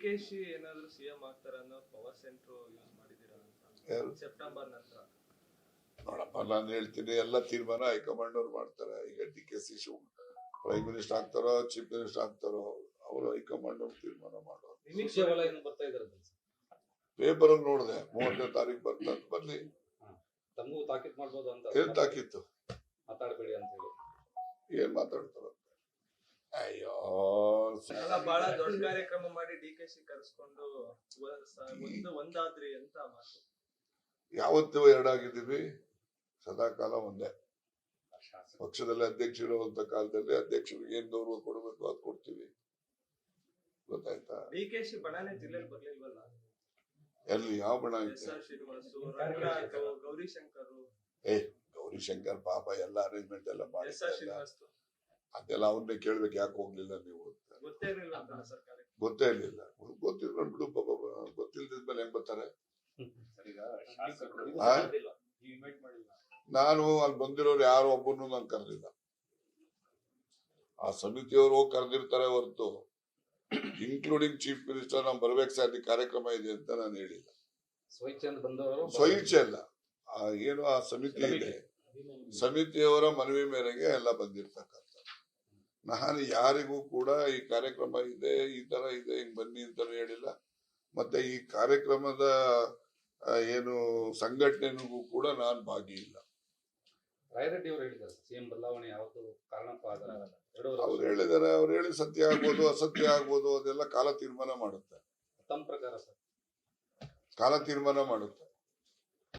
ಡಿಕೆಶಿ ಏನಾದ್ರು ಸಿಎಂ ಆಗ್ತಾರ ಅನ್ನೋ ಪವರ್ ಸೆಂಟರ್ ಯೂಸ್ ಮಾಡಿದೀರಾ ಅಂತ ಸೆಪ್ಟೆಂಬರ್ ನಂತರ ನೋಡಪ್ಪ, ನಾನು ಹೇಳ್ತೀನಿ ಎಲ್ಲ ತೀರ್ಮಾನ ಹೈಕಮಾಂಡ್ ಅವ್ರು ಮಾಡ್ತಾರೆ. ಈಗ DKC ಪ್ರೈಮ್ ಮಿನಿಸ್ಟರ್ ಆಗ್ತಾರೋ ಚೀಫ್ ಮಿನಿಸ್ಟರ್ ಆಗ್ತಾರೋ ಅವರು ಹೈಕಮಾಂಡ್ ಅವ್ರು ತೀರ್ಮಾನ ಮಾಡೋರು. ಪೇಪರ್ ಅಲ್ಲಿ ನೋಡಿದೆ 30ನೇ ತಾರೀಕು ಬರ್ತಂತ ಬರ್ಲಿ. ತಮಗೂ ತಾಕೀತ್ ಮಾಡ್ಬೋದು ಅಂತ. ಏನ್ ತಾಕಿತ್ತು? ಮಾತಾಡಬೇಡಿ ಅಂತ ಹೇಳಿ. ಏನ್ ಮಾತಾಡ್ತಾರ? ಅಯ್ಯೋ, ಬಹಳ ದೊಡ್ಡ ಕಾರ್ಯಕ್ರಮ ಮಾಡಿ ಡಿಕೆಶಿ ಕರೆಸ್ಕೊಂಡು ಒಂದಾದ್ರಿ ಅಂತ ಮಾತು. ಯಾವತ್ತೂ ಎರಡಾಗಿದ್ದೀವಿ, ಸದಾ ಕಾಲ ಒಂದೇ. ಪಕ್ಷದಲ್ಲಿ ಅಧ್ಯಕ್ಷರಿರುವಂತ ಕಾಲದಲ್ಲಿ ಅಧ್ಯಕ್ಷರಿಗೆ ಏನ್ ಗೌರವ ಕೊಡಬೇಕು ಅದು ಕೊಡ್ತೀವಿ. ಗೊತ್ತಾಯ್ತಾ? ಡಿಕೆಶಿ ಬಣನೆ ಜಿಲ್ಲೆಯಲ್ಲಿ ಬರ್ಲಿಲ್ವಲ್ಲ. ಎಲ್ಲಿ ಯಾವ ಬಣ ಐತೆ? ಗೌರಿಶಂಕರ್ ಗೌರಿಶಂಕರ್ ಪಾಪ ಎಲ್ಲ ಅರೇಂಜ್ಮೆಂಟ್ ಎಲ್ಲ ಮಾಡಿ ಅದೆಲ್ಲ ಅವನ್ನೇ ಕೇಳ್ಬೇಕು, ಯಾಕೆ ಹೋಗ್ಲಿಲ್ಲ ನೀವು? ಗೊತ್ತೇ ಇರ್ಲಿಲ್ಲ. ಗೊತ್ತಿಲ್ಲ ಬಿಡು ಪಾಪ, ಗೊತ್ತಿಲ್ದಿದ್ಮೇಲೆ ಹೆಂಗ್ ಬರ್ತಾರೆ? ನಾನು ಅಲ್ಲಿ ಬಂದಿರೋರು ಯಾರು ಒಬ್ಬನು ನಾನು ಕರೆದಿಲ್ಲ. ಆ ಸಮಿತಿಯವರು ಹೋಗಿ ಕರೆದಿರ್ತಾರೆ ಹೊರತು ಇನ್ಕ್ಲೂಡಿಂಗ್ ಚೀಫ್ ಮಿನಿಸ್ಟರ್ ನಾವು ಬರ್ಬೇಕು ಸರ್ ಈ ಕಾರ್ಯಕ್ರಮ ಇದೆ ಅಂತ ನಾನು ಹೇಳಿಲ್ಲ. ಸ್ವಇಚ್ಛೆ ಅಲ್ಲ, ಏನು ಆ ಸಮಿತಿ ಇದೆ, ಸಮಿತಿಯವರ ಮನವಿ ಮೇರೆಗೆ ಎಲ್ಲ ಬಂದಿರ್ತಕ್ಕಂಥ. ನಾನು ಯಾರಿಗೂ ಕೂಡ ಈ ಕಾರ್ಯಕ್ರಮ ಇದೆ, ಈ ತರ ಇದೆ, ಹಿಂಗ್ ಬನ್ನಿ ಅಂತ ಹೇಳಿಲ್ಲ. ಮತ್ತೆ ಈ ಕಾರ್ಯಕ್ರಮದ ಏನು ಸಂಘಟನೆಗೂ ಕೂಡ ನಾನು ಭಾಗಿ ಇಲ್ಲ. ರಾಯರೆಡ್ಡಿ ಅವರು ಹೇಳಿದ್ದಾರೆ ಸಿಎಂ ಬದಲಾವಣೆ ಯಾವತ್ತು ಕಾರಣಪ್ಪ ಅವ್ರು ಹೇಳಿದ್ದಾರೆ. ಅವ್ರು ಹೇಳಿ ಸತ್ಯ ಆಗ್ಬೋದು, ಅಸತ್ಯ ಆಗ್ಬೋದು, ಅದೆಲ್ಲ ಕಾಲ ತೀರ್ಮಾನ ಮಾಡುತ್ತೆ. ತಮ್ಮ ಪ್ರಕಾರ ಸರ್ ಕಾಲ ತೀರ್ಮಾನ ಮಾಡುತ್ತೆ.